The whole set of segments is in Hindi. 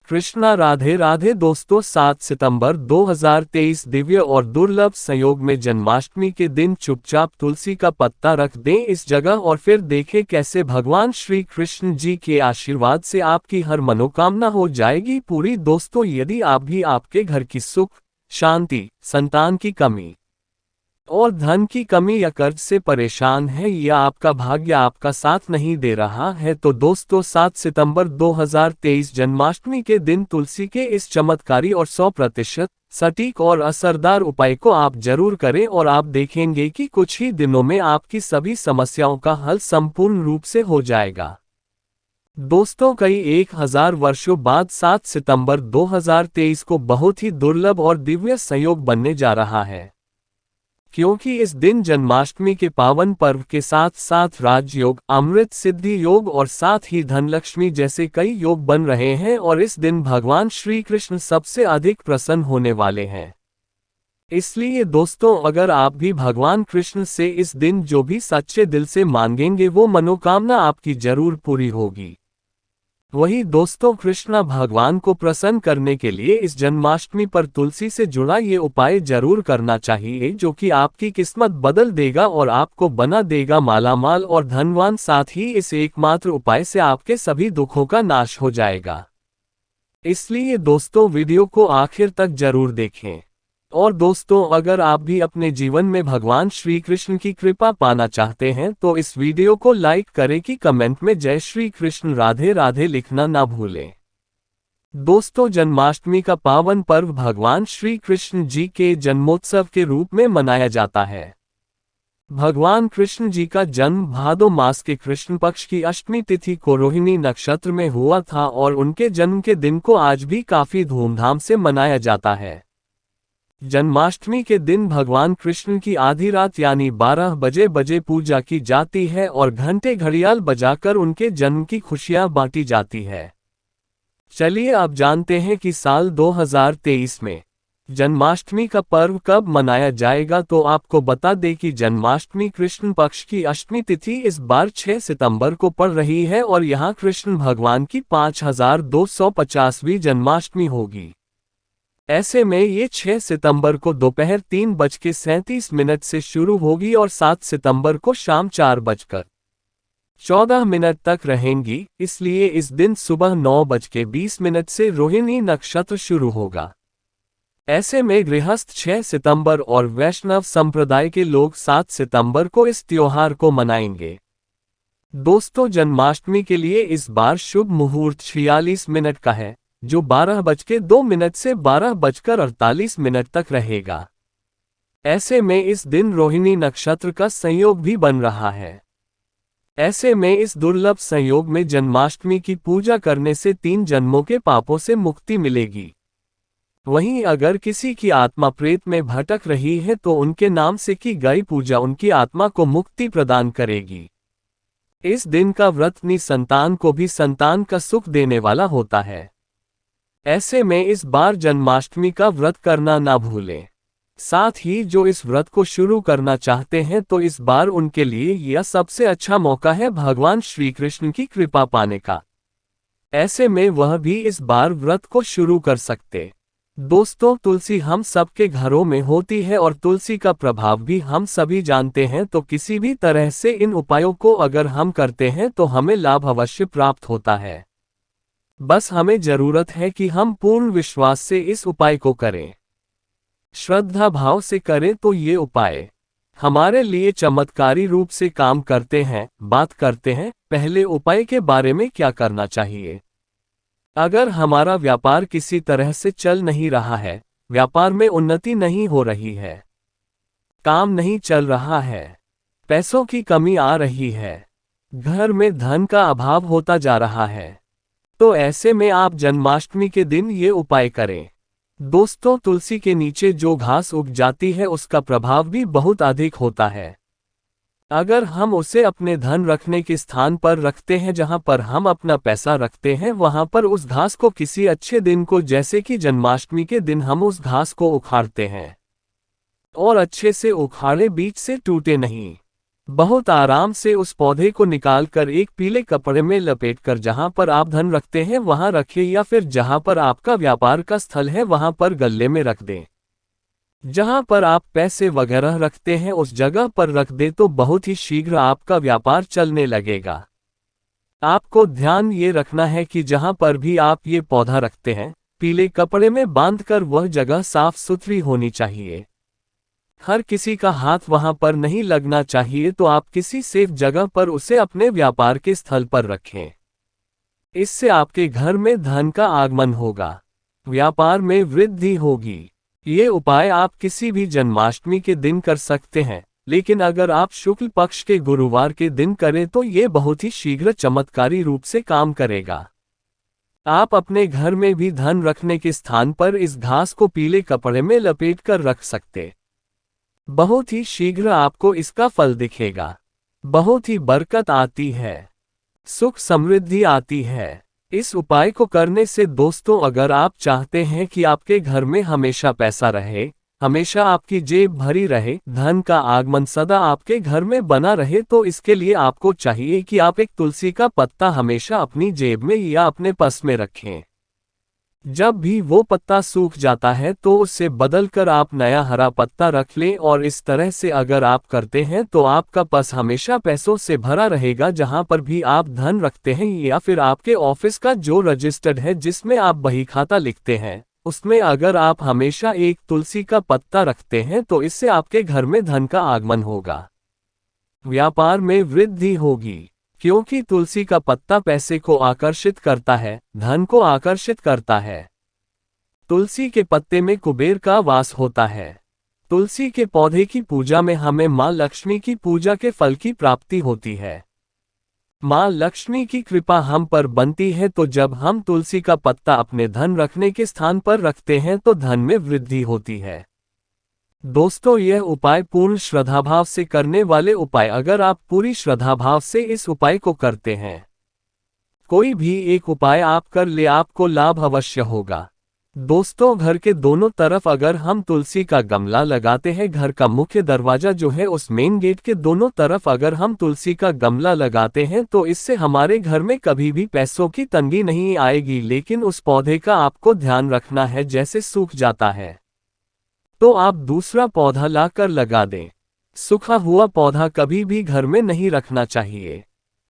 कृष्णा राधे राधे। दोस्तों 7 सितंबर 2023 दिव्य और दुर्लभ संयोग में जन्माष्टमी के दिन चुपचाप तुलसी का पत्ता रख दें इस जगह और फिर देखें कैसे भगवान श्री कृष्ण जी के आशीर्वाद से आपकी हर मनोकामना हो जाएगी पूरी। दोस्तों यदि आप भी आपके घर की सुख शांति, संतान की कमी और धन की कमी या कर्ज से परेशान है या आपका भाग्य आपका साथ नहीं दे रहा है तो दोस्तों 7 सितंबर 2023 जन्माष्टमी के दिन तुलसी के इस चमत्कारी और 100% सटीक और असरदार उपाय को आप जरूर करें और आप देखेंगे कि कुछ ही दिनों में आपकी सभी समस्याओं का हल संपूर्ण रूप से हो जाएगा। दोस्तों कई 1000 वर्षों बाद 7 सितंबर 2023 को बहुत ही दुर्लभ और दिव्य संयोग बनने जा रहा है, क्योंकि इस दिन जन्माष्टमी के पावन पर्व के साथ साथ राजयोग, अमृत सिद्धि योग और साथ ही धनलक्ष्मी जैसे कई योग बन रहे हैं और इस दिन भगवान श्री कृष्ण सबसे अधिक प्रसन्न होने वाले हैं। इसलिए दोस्तों अगर आप भी भगवान कृष्ण से इस दिन जो भी सच्चे दिल से मांगेंगे वो मनोकामना आपकी जरूर पूरी होगी। वही दोस्तों कृष्णा भगवान को प्रसन्न करने के लिए इस जन्माष्टमी पर तुलसी से जुड़ा ये उपाय जरूर करना चाहिए जो कि आपकी किस्मत बदल देगा और आपको बना देगा मालामाल और धनवान। साथ ही इस एकमात्र उपाय से आपके सभी दुखों का नाश हो जाएगा। इसलिए दोस्तों वीडियो को आखिर तक जरूर देखें। और दोस्तों अगर आप भी अपने जीवन में भगवान श्री कृष्ण की कृपा पाना चाहते हैं तो इस वीडियो को लाइक करें कि कमेंट में जय श्री कृष्ण राधे राधे लिखना ना भूलें। दोस्तों जन्माष्टमी का पावन पर्व भगवान श्री कृष्ण जी के जन्मोत्सव के रूप में मनाया जाता है। भगवान कृष्ण जी का जन्म भादो मास के कृष्ण पक्ष की अष्टमी तिथि को रोहिणी नक्षत्र में हुआ था और उनके जन्म के दिन को आज भी काफी धूमधाम से मनाया जाता है। जन्माष्टमी के दिन भगवान कृष्ण की आधी रात यानी 12 बजे पूजा की जाती है और घंटे घड़ियाल बजाकर उनके जन्म की खुशियां बांटी जाती है। चलिए अब जानते हैं कि साल 2023 में जन्माष्टमी का पर्व कब मनाया जाएगा। तो आपको बता दें कि जन्माष्टमी कृष्ण पक्ष की अष्टमी तिथि इस बार 6 सितंबर को पड़ रही है और यहाँ कृष्ण भगवान की 5250वीं जन्माष्टमी होगी। ऐसे में ये 6 सितंबर को दोपहर 3:37 से शुरू होगी और 7 सितंबर को शाम 4:14 तक रहेंगी। इसलिए इस दिन सुबह 9:20 से रोहिणी नक्षत्र शुरू होगा। ऐसे में गृहस्थ 6 सितंबर और वैष्णव संप्रदाय के लोग 7 सितंबर को इस त्योहार को मनाएंगे। दोस्तों जन्माष्टमी के लिए इस बार शुभ मुहूर्त 46 मिनट का है जो 12:02 से 12:48 तक रहेगा। ऐसे में इस दिन रोहिणी नक्षत्र का संयोग भी बन रहा है। ऐसे में इस दुर्लभ संयोग में जन्माष्टमी की पूजा करने से 3 जन्मों के पापों से मुक्ति मिलेगी। वहीं अगर किसी की आत्मा प्रेत में भटक रही है तो उनके नाम से की गई पूजा उनकी आत्मा को मुक्ति प्रदान करेगी। इस दिन का व्रत निसंतान को भी संतान का सुख देने वाला होता है। ऐसे में इस बार जन्माष्टमी का व्रत करना ना भूलें। साथ ही जो इस व्रत को शुरू करना चाहते हैं तो इस बार उनके लिए यह सबसे अच्छा मौका है भगवान श्री कृष्ण की कृपा पाने का। ऐसे में वह भी इस बार व्रत को शुरू कर सकते। दोस्तों तुलसी हम सबके घरों में होती है और तुलसी का प्रभाव भी हम सभी जानते हैं, तो किसी भी तरह से इन उपायों को अगर हम करते हैं तो हमें लाभ अवश्य प्राप्त होता है। बस हमें जरूरत है कि हम पूर्ण विश्वास से इस उपाय को करें, श्रद्धा भाव से करें तो ये उपाय हमारे लिए चमत्कारी रूप से काम करते हैं। बात करते हैं पहले उपाय के बारे में क्या करना चाहिए। अगर हमारा व्यापार किसी तरह से चल नहीं रहा है, व्यापार में उन्नति नहीं हो रही है, काम नहीं चल रहा है, पैसों की कमी आ रही है, घर में धन का अभाव होता जा रहा है, तो ऐसे में आप जन्माष्टमी के दिन ये उपाय करें। दोस्तों तुलसी के नीचे जो घास उग जाती है उसका प्रभाव भी बहुत अधिक होता है। अगर हम उसे अपने धन रखने के स्थान पर रखते हैं, जहां पर हम अपना पैसा रखते हैं, वहां पर उस घास को किसी अच्छे दिन को जैसे कि जन्माष्टमी के दिन हम उस घास को उखाड़ते हैं और अच्छे से उखाड़े, बीच से टूटे नहीं। बहुत आराम से उस पौधे को निकालकर एक पीले कपड़े में लपेटकर जहां पर आप धन रखते हैं वहां रखें, या फिर जहां पर आपका व्यापार का स्थल है वहां पर गल्ले में रख दें। जहां पर आप पैसे वगैरह रखते हैं उस जगह पर रख दें तो बहुत ही शीघ्र आपका व्यापार चलने लगेगा। आपको ध्यान ये रखना है कि जहां पर भी आप ये पौधा रखते हैं, पीले कपड़े में बांधकर वह जगह साफ सुथरी होनी चाहिए। हर किसी का हाथ वहां पर नहीं लगना चाहिए, तो आप किसी सेफ जगह पर उसे अपने व्यापार के स्थल पर रखें। इससे आपके घर में धन का आगमन होगा, व्यापार में वृद्धि होगी। ये उपाय आप किसी भी जन्माष्टमी के दिन कर सकते हैं, लेकिन अगर आप शुक्ल पक्ष के गुरुवार के दिन करें तो ये बहुत ही शीघ्र चमत्कारी रूप से काम करेगा। आप अपने घर में भी धन रखने के स्थान पर इस घास को पीले कपड़े में लपेट कर रख सकते। बहुत ही शीघ्र आपको इसका फल दिखेगा। बहुत ही बरकत आती है, सुख समृद्धि आती है। इस उपाय को करने से दोस्तों, अगर आप चाहते हैं कि आपके घर में हमेशा पैसा रहे, हमेशा आपकी जेब भरी रहे, धन का आगमन सदा आपके घर में बना रहे, तो इसके लिए आपको चाहिए कि आप एक तुलसी का पत्ता हमेशा अपनी जेब में या अपने पर्स में रखें। जब भी वो पत्ता सूख जाता है तो उससे बदलकर आप नया हरा पत्ता रख लें, और इस तरह से अगर आप करते हैं तो आपका पर्स हमेशा पैसों से भरा रहेगा। जहां पर भी आप धन रखते हैं या फिर आपके ऑफिस का जो रजिस्टर्ड है जिसमें आप बही खाता लिखते हैं, उसमें अगर आप हमेशा एक तुलसी का पत्ता रखते हैं तो इससे आपके घर में धन का आगमन होगा, व्यापार में वृद्धि होगी। क्योंकि तुलसी का पत्ता पैसे को आकर्षित करता है, धन को आकर्षित करता है। तुलसी के पत्ते में कुबेर का वास होता है। तुलसी के पौधे की पूजा में हमें मां लक्ष्मी की पूजा के फल की प्राप्ति होती है। मां लक्ष्मी की कृपा हम पर बनती है, तो जब हम तुलसी का पत्ता अपने धन रखने के स्थान पर रखते हैं तो धन में वृद्धि होती है। दोस्तों, यह उपाय पूर्ण श्रद्धाभाव से करने वाले उपाय। अगर आप पूरी श्रद्धाभाव से इस उपाय को करते हैं, कोई भी एक उपाय आप कर ले, आपको लाभ अवश्य होगा। दोस्तों, घर के दोनों तरफ अगर हम तुलसी का गमला लगाते हैं, घर का मुख्य दरवाजा जो है उस मेन गेट के दोनों तरफ अगर हम तुलसी का गमला लगाते हैं तो इससे हमारे घर में कभी भी पैसों की तंगी नहीं आएगी। लेकिन उस पौधे का आपको ध्यान रखना है, जैसे सूख जाता है तो आप दूसरा पौधा लाकर लगा दें। सूखा हुआ पौधा कभी भी घर में नहीं रखना चाहिए।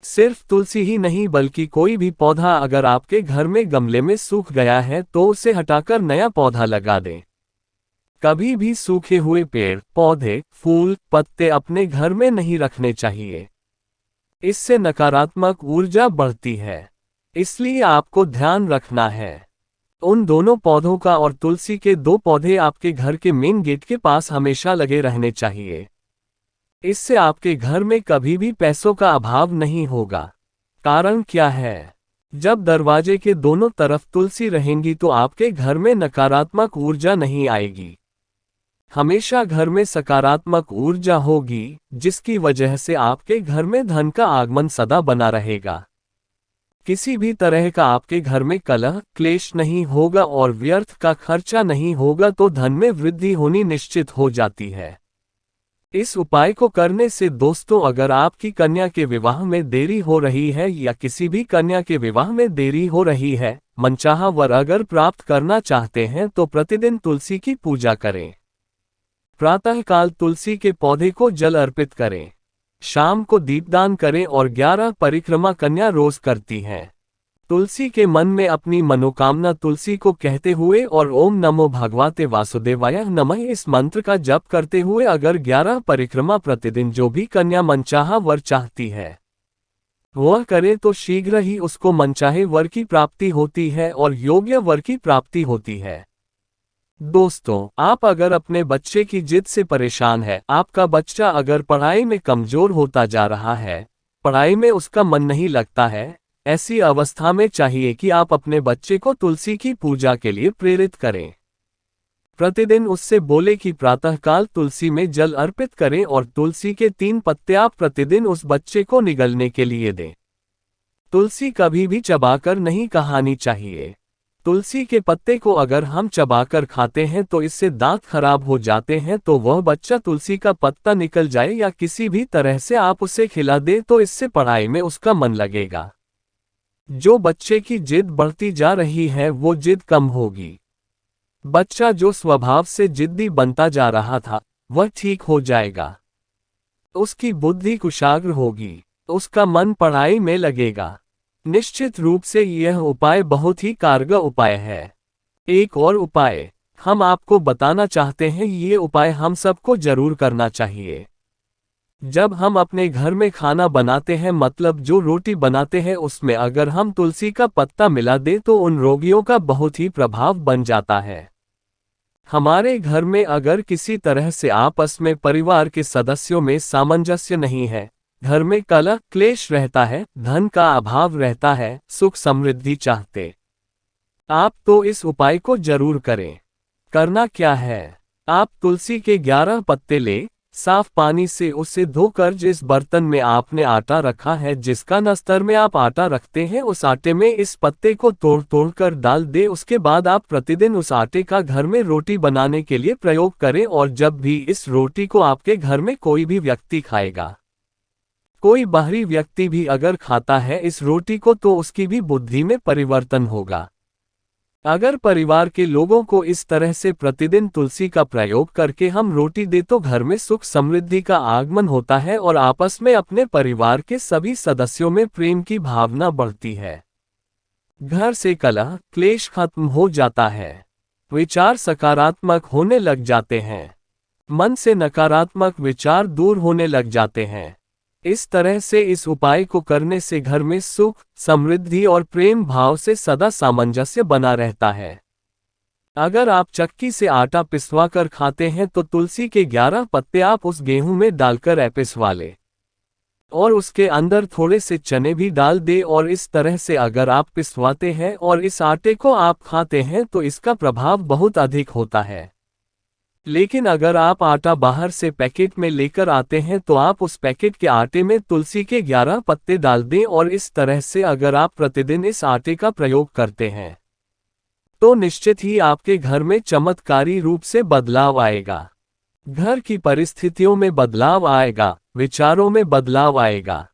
सिर्फ तुलसी ही नहीं बल्कि कोई भी पौधा अगर आपके घर में गमले में सूख गया है तो उसे हटाकर नया पौधा लगा दें। कभी भी सूखे हुए पेड़, पौधे, फूल, पत्ते अपने घर में नहीं रखने चाहिए। इससे नकारात्मक ऊर्जा बढ़ती है, इसलिए आपको ध्यान रखना है। उन दोनों पौधों का और तुलसी के 2 पौधे आपके घर के मेन गेट के पास हमेशा लगे रहने चाहिए। इससे आपके घर में कभी भी पैसों का अभाव नहीं होगा। कारण क्या है? जब दरवाजे के दोनों तरफ तुलसी रहेंगी तो आपके घर में नकारात्मक ऊर्जा नहीं आएगी, हमेशा घर में सकारात्मक ऊर्जा होगी, जिसकी वजह से आपके घर में धन का आगमन सदा बना रहेगा। किसी भी तरह का आपके घर में कलह क्लेश नहीं होगा और व्यर्थ का खर्चा नहीं होगा, तो धन में वृद्धि होनी निश्चित हो जाती है। इस उपाय को करने से दोस्तों, अगर आपकी कन्या के विवाह में देरी हो रही है या किसी भी कन्या के विवाह में देरी हो रही है, मनचाहा वर अगर प्राप्त करना चाहते हैं तो प्रतिदिन तुलसी की पूजा करें। प्रातःकाल तुलसी के पौधे को जल अर्पित करें, शाम को दीपदान करें और 11 परिक्रमा कन्या रोज करती हैं। तुलसी के मन में अपनी मनोकामना तुलसी को कहते हुए और ओम नमो भगवते वासुदेवाय नमः इस मंत्र का जप करते हुए अगर 11 परिक्रमा प्रतिदिन जो भी कन्या मनचाहा वर चाहती है वह करे तो शीघ्र ही उसको मनचाहे वर की प्राप्ति होती है और योग्य वर की प्राप्ति होती है। दोस्तों, आप अगर अपने बच्चे की जिद से परेशान है, आपका बच्चा अगर पढ़ाई में कमजोर होता जा रहा है, पढ़ाई में उसका मन नहीं लगता है, ऐसी अवस्था में चाहिए कि आप अपने बच्चे को तुलसी की पूजा के लिए प्रेरित करें। प्रतिदिन उससे बोले कि प्रातःकाल तुलसी में जल अर्पित करें और तुलसी के 3 पत्ते आप प्रतिदिन उस बच्चे को निगलने के लिए दें। तुलसी कभी भी चबाकर नहीं खानी चाहिए। तुलसी के पत्ते को अगर हम चबाकर खाते हैं तो इससे दांत खराब हो जाते हैं, तो वह बच्चा तुलसी का पत्ता निकल जाए या किसी भी तरह से आप उसे खिला दे तो इससे पढ़ाई में उसका मन लगेगा। जो बच्चे की जिद बढ़ती जा रही है वो जिद कम होगी। बच्चा जो स्वभाव से जिद्दी बनता जा रहा था वह ठीक हो जाएगा। उसकी बुद्धि कुशाग्र होगी, उसका मन पढ़ाई में लगेगा। निश्चित रूप से यह उपाय बहुत ही कारगर उपाय है। एक और उपाय हम आपको बताना चाहते हैं, ये उपाय हम सबको जरूर करना चाहिए। जब हम अपने घर में खाना बनाते हैं, मतलब जो रोटी बनाते हैं, उसमें अगर हम तुलसी का पत्ता मिला दे तो उन रोगियों का बहुत ही प्रभाव बन जाता है। हमारे घर में अगर किसी तरह से आपस में परिवार के सदस्यों में सामंजस्य नहीं है, घर में कलह क्लेश रहता है, धन का अभाव रहता है, सुख समृद्धि चाहते आप, तो इस उपाय को जरूर करें। करना क्या है, आप तुलसी के 11 पत्ते ले, साफ पानी से उसे धोकर जिस बर्तन में आपने आटा रखा है, जिसका नस्तर में आप आटा रखते हैं, उस आटे में इस पत्ते को तोड़ तोड़ कर डाल दे। उसके बाद आप प्रतिदिन उस आटे का घर में रोटी बनाने के लिए प्रयोग करें, और जब भी इस रोटी को आपके घर में कोई भी व्यक्ति खाएगा, कोई बाहरी व्यक्ति भी अगर खाता है इस रोटी को, तो उसकी भी बुद्धि में परिवर्तन होगा। अगर परिवार के लोगों को इस तरह से प्रतिदिन तुलसी का प्रयोग करके हम रोटी दे तो घर में सुख समृद्धि का आगमन होता है और आपस में अपने परिवार के सभी सदस्यों में प्रेम की भावना बढ़ती है। घर से कलह क्लेश खत्म हो जाता है, विचार सकारात्मक होने लग जाते हैं, मन से नकारात्मक विचार दूर होने लग जाते हैं। इस तरह से इस उपाय को करने से घर में सुख समृद्धि और प्रेम भाव से सदा सामंजस्य बना रहता है। अगर आप चक्की से आटा पिसवा कर खाते हैं तो तुलसी के 11 पत्ते आप उस गेहूं में डालकर पिसवा लें और उसके अंदर थोड़े से चने भी डाल दे, और इस तरह से अगर आप पिसवाते हैं और इस आटे को आप खाते हैं तो इसका प्रभाव बहुत अधिक होता है। लेकिन अगर आप आटा बाहर से पैकेट में लेकर आते हैं तो आप उस पैकेट के आटे में तुलसी के 11 पत्ते डाल दें, और इस तरह से अगर आप प्रतिदिन इस आटे का प्रयोग करते हैं तो निश्चित ही आपके घर में चमत्कारी रूप से बदलाव आएगा। घर की परिस्थितियों में बदलाव आएगा, विचारों में बदलाव आएगा।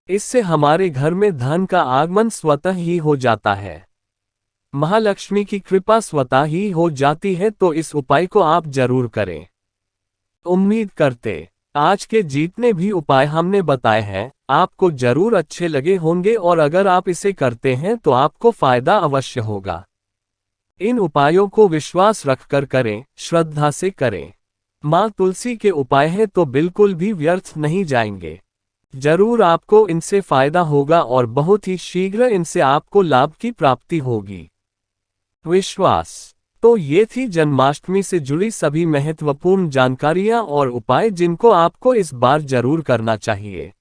इससे हमारे घर में धन का आगमन स्वतः ही हो जाता है, महालक्ष्मी की कृपा स्वतः ही हो जाती है। तो इस उपाय को आप जरूर करें। उम्मीद करते आज के जितने भी उपाय हमने बताए हैं आपको जरूर अच्छे लगे होंगे, और अगर आप इसे करते हैं तो आपको फायदा अवश्य होगा। इन उपायों को विश्वास रखकर करें, श्रद्धा से करें। माँ तुलसी के उपाय हैं तो बिल्कुल भी व्यर्थ नहीं जाएंगे। जरूर आपको इनसे फायदा होगा और बहुत ही शीघ्र इनसे आपको लाभ की प्राप्ति होगी। विश्वास। तो ये थी जन्माष्टमी से जुड़ी सभी महत्वपूर्ण जानकारियां और उपाय जिनको आपको इस बार जरूर करना चाहिए।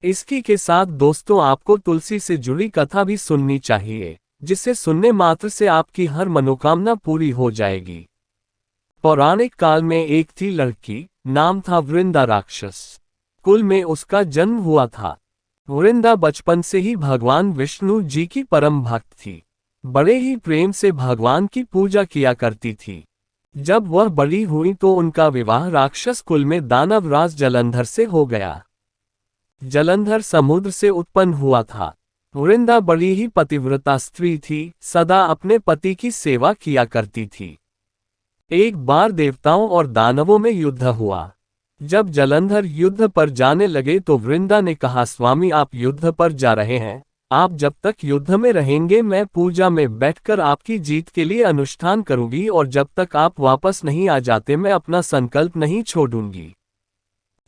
इसकी के साथ दोस्तों आपको तुलसी से जुड़ी कथा भी सुननी चाहिए, जिसे सुनने मात्र से आपकी हर मनोकामना पूरी हो जाएगी। पौराणिक काल में एक थी लड़की, नाम था वृंदा राक्षस। कुल में उसका जन्म हुआ था। वृंदा बचपन से ही भगवान विष्णु जी की परम भक्त थी। बड़े ही प्रेम से भगवान की पूजा किया करती थी। जब वह बड़ी हुई तो उनका विवाह राक्षस कुल में दानव राज जलंधर से हो गया। जलंधर समुद्र से उत्पन्न हुआ था। वृंदा बड़ी ही पतिव्रता स्त्री थी, सदा अपने पति की सेवा किया करती थी। एक बार देवताओं और दानवों में युद्ध हुआ। जब जलंधर युद्ध पर जाने लगे तो वृंदा ने कहा, स्वामी आप युद्ध पर जा रहे हैं, आप जब तक युद्ध में रहेंगे मैं पूजा में बैठकर आपकी जीत के लिए अनुष्ठान करूंगी, और जब तक आप वापस नहीं आ जाते मैं अपना संकल्प नहीं छोड़ूंगी।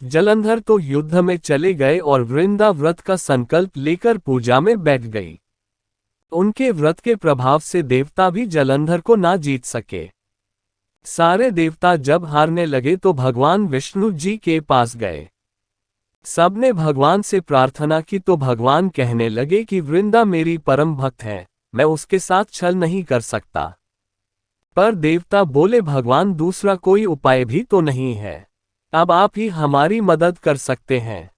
जलंधर तो युद्ध में चले गए और वृंदा व्रत का संकल्प लेकर पूजा में बैठ गई। उनके व्रत के प्रभाव से देवता भी जलंधर को ना जीत सके। सारे देवता जब हारने लगे तो भगवान विष्णु जी के पास गए। सबने भगवान से प्रार्थना की तो भगवान कहने लगे कि वृंदा मेरी परम भक्त है, मैं उसके साथ छल नहीं कर सकता। पर देवता बोले, भगवान दूसरा कोई उपाय भी तो नहीं है, अब आप ही हमारी मदद कर सकते हैं।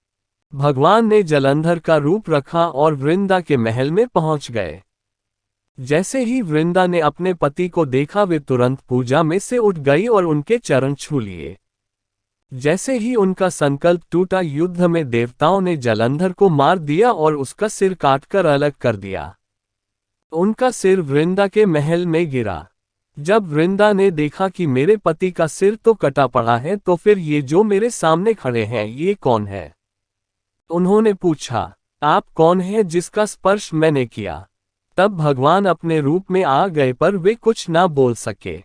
भगवान ने जलंधर का रूप रखा और वृंदा के महल में पहुंच गए। जैसे ही वृंदा ने अपने पति को देखा वे तुरंत पूजा में से उठ गई और उनके चरण छू लिए। जैसे ही उनका संकल्प टूटा, युद्ध में देवताओं ने जलंधर को मार दिया और उसका सिर काटकर अलग कर दिया। उनका सिर वृंदा के महल में गिरा। जब वृंदा ने देखा कि मेरे पति का सिर तो कटा पड़ा है, तो फिर ये जो मेरे सामने खड़े हैं ये कौन है? उन्होंने पूछा, आप कौन हैं जिसका स्पर्श मैंने किया? तब भगवान अपने रूप में आ गए, पर वे कुछ ना बोल सके।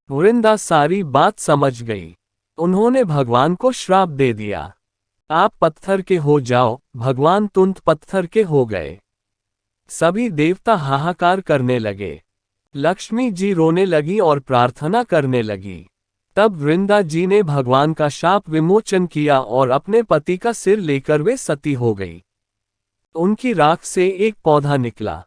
वृंदा सारी बात समझ गई। उन्होंने भगवान को श्राप दे दिया, आप पत्थर के हो जाओ। भगवान तुरंत पत्थर के हो गए। सभी देवता हाहाकार करने लगे। लक्ष्मी जी रोने लगी और प्रार्थना करने लगी। तब वृंदा जी ने भगवान का शाप विमोचन किया और अपने पति का सिर लेकर वे सती हो गई। उनकी राख से एक पौधा निकला।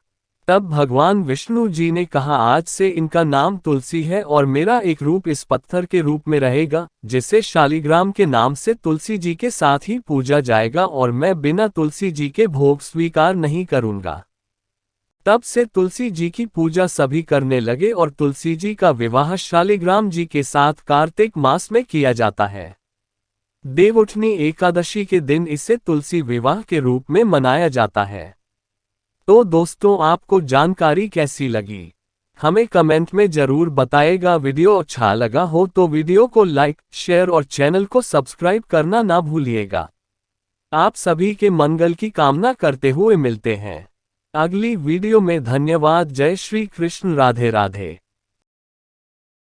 तब भगवान विष्णु जी ने कहा, आज से इनका नाम तुलसी है और मेरा एक रूप इस पत्थर के रूप में रहेगा, जिसे शालिग्राम के नाम से तुलसी जी के साथ ही पूजा जाएगा और मैं बिना तुलसी जी के भोग स्वीकार नहीं करूंगा। तब से तुलसी जी की पूजा सभी करने लगे और तुलसी जी का विवाह शालिग्राम जी के साथ कार्तिक मास में किया जाता है। देवउठनी एकादशी के दिन इसे तुलसी विवाह के रूप में मनाया जाता है। तो दोस्तों, आपको जानकारी कैसी लगी हमें कमेंट में जरूर बताएगा। वीडियो अच्छा लगा हो तो वीडियो को लाइक, शेयर और चैनल को सब्सक्राइब करना ना भूलिएगा। आप सभी के मंगल की कामना करते हुए मिलते हैं अगली वीडियो में। धन्यवाद। जय श्री कृष्ण। राधे राधे।